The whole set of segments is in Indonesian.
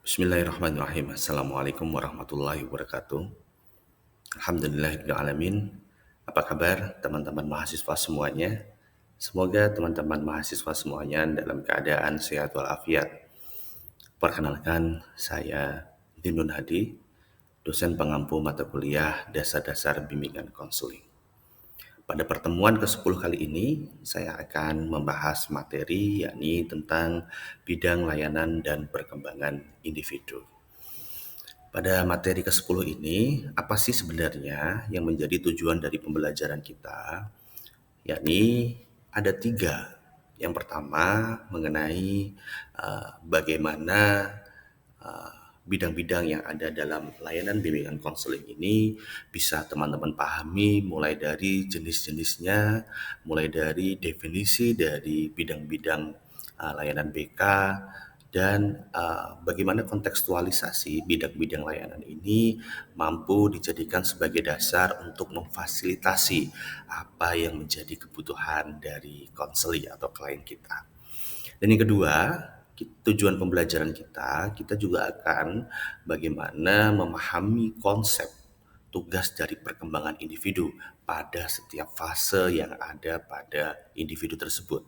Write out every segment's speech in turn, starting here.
Bismillahirrahmanirrahim. Assalamualaikum warahmatullahi wabarakatuh. Alhamdulillahirrahmanirrahim. Apa kabar teman-teman mahasiswa semuanya? Semoga teman-teman mahasiswa semuanya dalam keadaan sehat walafiat. Perkenalkan, saya Dinun Hadi, dosen pengampu mata kuliah Dasar-Dasar Bimbingan Konseling. Pada pertemuan ke-10 kali ini, saya akan membahas materi yakni tentang bidang layanan dan perkembangan individu. Pada materi ke-10 ini, apa sih sebenarnya yang menjadi tujuan dari pembelajaran kita? Yakni ada 3. Yang pertama mengenai bagaimana uh, bidang-bidang yang ada dalam layanan bimbingan konseling ini bisa teman-teman pahami, mulai dari jenis-jenisnya, mulai dari definisi dari bidang-bidang layanan BK, dan bagaimana kontekstualisasi bidang-bidang layanan ini mampu dijadikan sebagai dasar untuk memfasilitasi apa yang menjadi kebutuhan dari konseli atau klien kita. Dan yang kedua, tujuan pembelajaran kita juga akan bagaimana memahami konsep tugas dari perkembangan individu pada setiap fase yang ada pada individu tersebut.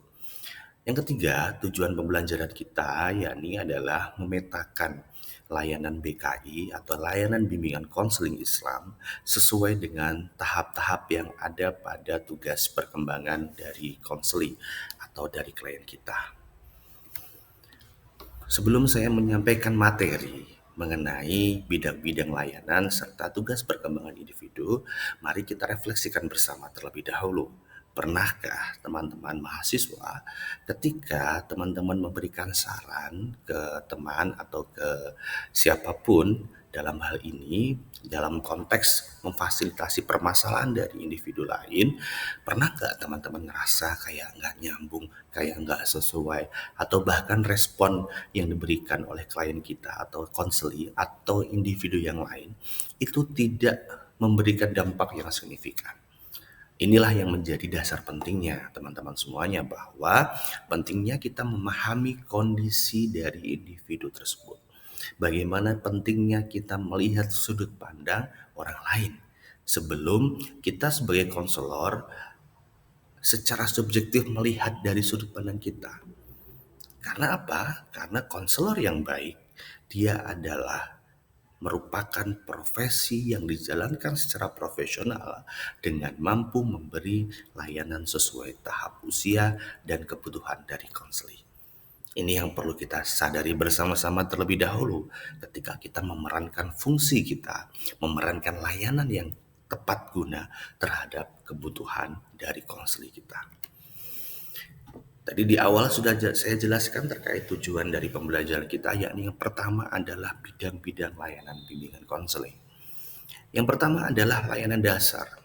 Yang ketiga, tujuan pembelajaran kita yakni adalah memetakan layanan BKI atau layanan bimbingan konseling Islam sesuai dengan tahap-tahap yang ada pada tugas perkembangan dari konseling atau dari klien kita. Sebelum saya menyampaikan materi mengenai bidang-bidang layanan serta tugas perkembangan individu, mari kita refleksikan bersama terlebih dahulu. Pernahkah teman-teman mahasiswa ketika teman-teman memberikan saran ke teman atau ke siapapun dalam hal ini, dalam konteks memfasilitasi permasalahan dari individu lain, pernah nggak teman-teman ngerasa kayak nggak nyambung, kayak nggak sesuai, atau bahkan respon yang diberikan oleh klien kita atau konseli atau individu yang lain itu tidak memberikan dampak yang signifikan? Inilah yang menjadi dasar pentingnya teman-teman semuanya, bahwa pentingnya kita memahami kondisi dari individu tersebut. Bagaimana pentingnya kita melihat sudut pandang orang lain sebelum kita sebagai konselor secara subjektif melihat dari sudut pandang kita. Karena apa? Karena konselor yang baik, dia adalah merupakan profesi yang dijalankan secara profesional dengan mampu memberi layanan sesuai tahap usia dan kebutuhan dari konseling. Ini yang perlu kita sadari bersama-sama terlebih dahulu ketika kita memerankan fungsi kita, memerankan layanan yang tepat guna terhadap kebutuhan dari konseling kita. Tadi di awal sudah saya jelaskan terkait tujuan dari pembelajaran kita, yakni yang pertama adalah bidang-bidang layanan bimbingan konseling. Yang pertama adalah layanan dasar.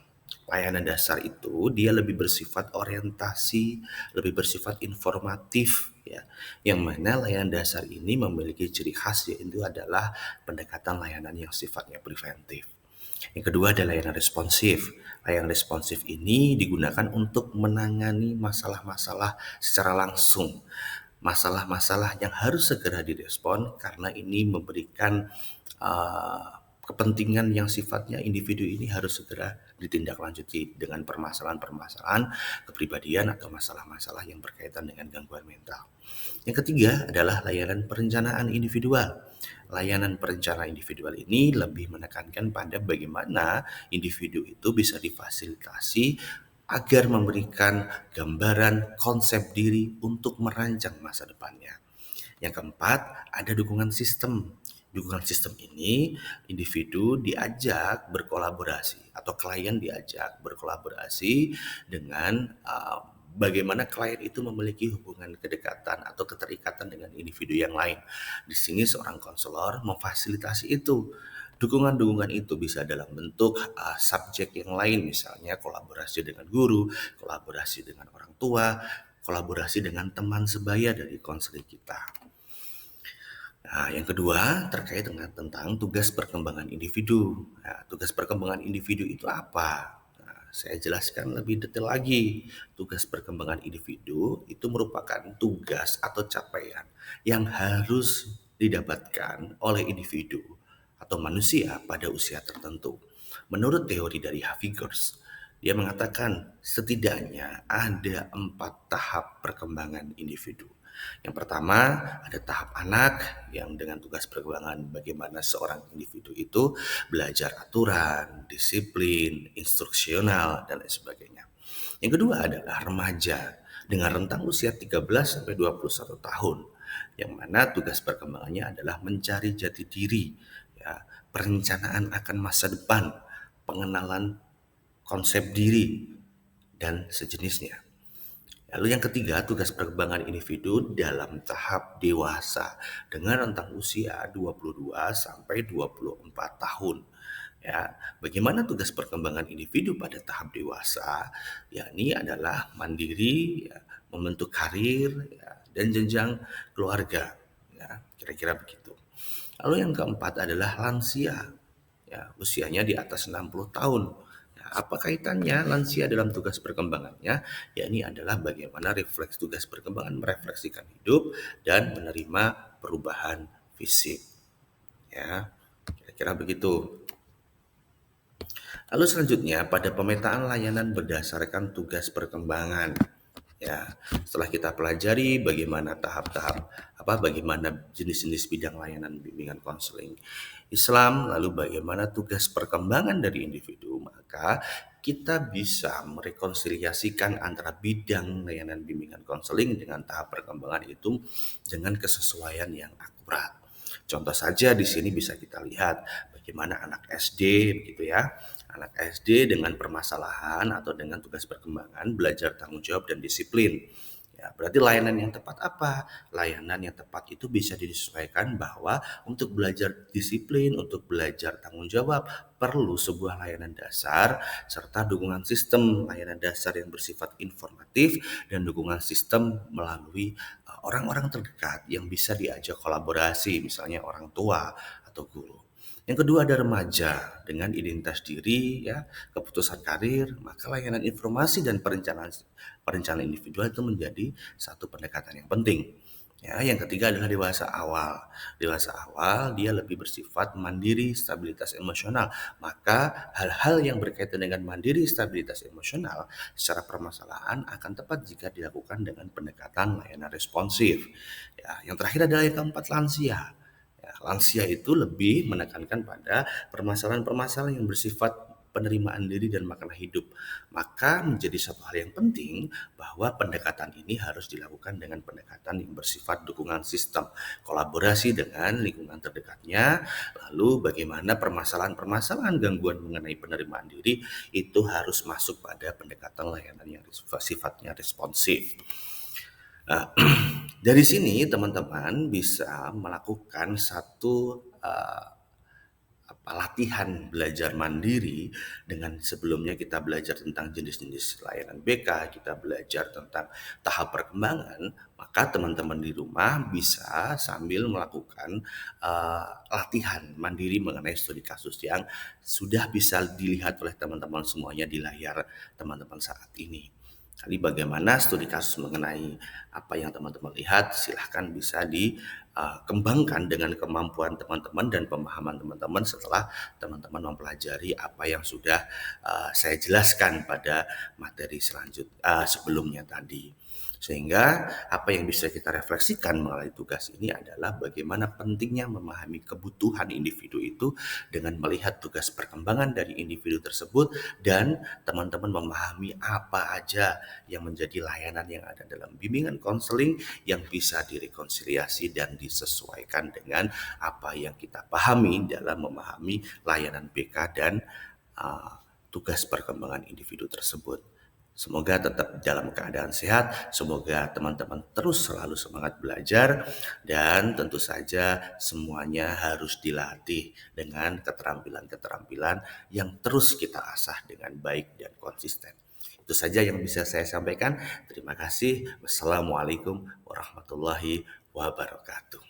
Layanan dasar itu dia lebih bersifat orientasi, lebih bersifat informatif ya. Yang mana layanan dasar ini memiliki ciri khas, yaitu adalah pendekatan layanan yang sifatnya preventif. Yang kedua adalah layanan responsif. Layanan responsif ini digunakan untuk menangani masalah-masalah secara langsung. Masalah-masalah yang harus segera direspon karena ini memberikan kepentingan yang sifatnya individu ini harus segera ditindaklanjuti dengan permasalahan-permasalahan kepribadian atau masalah-masalah yang berkaitan dengan gangguan mental. Yang ketiga adalah layanan perencanaan individual. Layanan perencanaan individual ini lebih menekankan pada bagaimana individu itu bisa difasilitasi agar memberikan gambaran konsep diri untuk merancang masa depannya. Yang keempat, ada dukungan sistem. Dukungan sistem ini individu diajak berkolaborasi atau klien diajak berkolaborasi dengan bagaimana klien itu memiliki hubungan kedekatan atau keterikatan dengan individu yang lain. Di sini seorang konselor memfasilitasi itu. Dukungan-dukungan itu bisa dalam bentuk subjek yang lain, misalnya kolaborasi dengan guru, kolaborasi dengan orang tua, kolaborasi dengan teman sebaya dari konseling kita. Nah, yang kedua terkait dengan tentang tugas perkembangan individu. Nah, tugas perkembangan individu itu apa? Nah, saya jelaskan lebih detail lagi. Tugas perkembangan individu itu merupakan tugas atau capaian yang harus didapatkan oleh individu atau manusia pada usia tertentu. Menurut teori dari Haviggers, dia mengatakan setidaknya ada 4 tahap perkembangan individu. Yang pertama, ada tahap anak yang dengan tugas perkembangan bagaimana seorang individu itu belajar aturan, disiplin, instruksional, dan lain sebagainya. Yang kedua adalah remaja dengan rentang usia 13 sampai 21 tahun, yang mana tugas perkembangannya adalah mencari jati diri, ya, perencanaan akan masa depan, pengenalan konsep diri, dan sejenisnya. Lalu yang ketiga, tugas perkembangan individu dalam tahap dewasa dengan rentang usia 22 sampai 24 tahun. Ya, bagaimana tugas perkembangan individu pada tahap dewasa? Yakni adalah mandiri, ya, membentuk karir, ya, dan jenjang keluarga. Ya, kira-kira begitu. Lalu yang keempat adalah lansia. Ya, usianya di atas 60 tahun. Nah, apa kaitannya lansia dalam tugas perkembangannya? Ya, ini adalah bagaimana refleks tugas perkembangan merefleksikan hidup dan menerima perubahan fisik. Ya, kira-kira begitu. Lalu selanjutnya pada pemetaan layanan berdasarkan tugas perkembangan. Ya, setelah kita pelajari bagaimana tahap-tahap bagaimana jenis-jenis bidang layanan bimbingan konseling Islam, lalu bagaimana tugas perkembangan dari individu, maka kita bisa merekonsiliasikan antara bidang layanan bimbingan konseling dengan tahap perkembangan itu dengan kesesuaian yang akurat. Contoh saja di sini bisa kita lihat bagaimana anak SD begitu ya. Anak SD dengan permasalahan atau dengan tugas perkembangan belajar tanggung jawab dan disiplin. Ya, berarti layanan yang tepat apa? Layanan yang tepat itu bisa disesuaikan bahwa untuk belajar disiplin, untuk belajar tanggung jawab, perlu sebuah layanan dasar serta dukungan sistem layanan dasar yang bersifat informatif dan dukungan sistem melalui orang-orang terdekat yang bisa diajak kolaborasi, misalnya orang tua atau guru. Yang kedua ada remaja dengan identitas diri, ya, keputusan karir, maka layanan informasi dan perencanaan individual itu menjadi satu pendekatan yang penting. Ya, yang ketiga adalah dewasa awal. Dewasa awal dia lebih bersifat mandiri, stabilitas emosional. Maka hal-hal yang berkaitan dengan mandiri, stabilitas emosional secara permasalahan akan tepat jika dilakukan dengan pendekatan layanan responsif. Ya, yang terakhir adalah yang keempat lansia. Ya, lansia itu lebih menekankan pada permasalahan-permasalahan yang bersifat penerimaan diri dan makna hidup. Maka menjadi satu hal yang penting bahwa pendekatan ini harus dilakukan dengan pendekatan yang bersifat dukungan sistem, kolaborasi dengan lingkungan terdekatnya, lalu bagaimana permasalahan-permasalahan gangguan mengenai penerimaan diri itu harus masuk pada pendekatan layanan yang sifatnya responsif. Nah, dari sini teman-teman bisa melakukan satu latihan belajar mandiri dengan sebelumnya kita belajar tentang jenis-jenis layanan BK, kita belajar tentang tahap perkembangan, maka teman-teman di rumah bisa sambil melakukan latihan mandiri mengenai studi kasus yang sudah bisa dilihat oleh teman-teman semuanya di layar teman-teman saat ini. Jadi bagaimana studi kasus mengenai apa yang teman-teman lihat, silahkan bisa dikembangkan dengan kemampuan teman-teman dan pemahaman teman-teman setelah teman-teman mempelajari apa yang sudah saya jelaskan pada materi sebelumnya tadi. Sehingga apa yang bisa kita refleksikan melalui tugas ini adalah bagaimana pentingnya memahami kebutuhan individu itu dengan melihat tugas perkembangan dari individu tersebut dan teman-teman memahami apa aja yang menjadi layanan yang ada dalam bimbingan konseling yang bisa direkonsiliasi dan disesuaikan dengan apa yang kita pahami dalam memahami layanan BK dan tugas perkembangan individu tersebut. Semoga tetap dalam keadaan sehat, semoga teman-teman terus selalu semangat belajar dan tentu saja semuanya harus dilatih dengan keterampilan-keterampilan yang terus kita asah dengan baik dan konsisten. Itu saja yang bisa saya sampaikan. Terima kasih. Wassalamualaikum warahmatullahi wabarakatuh.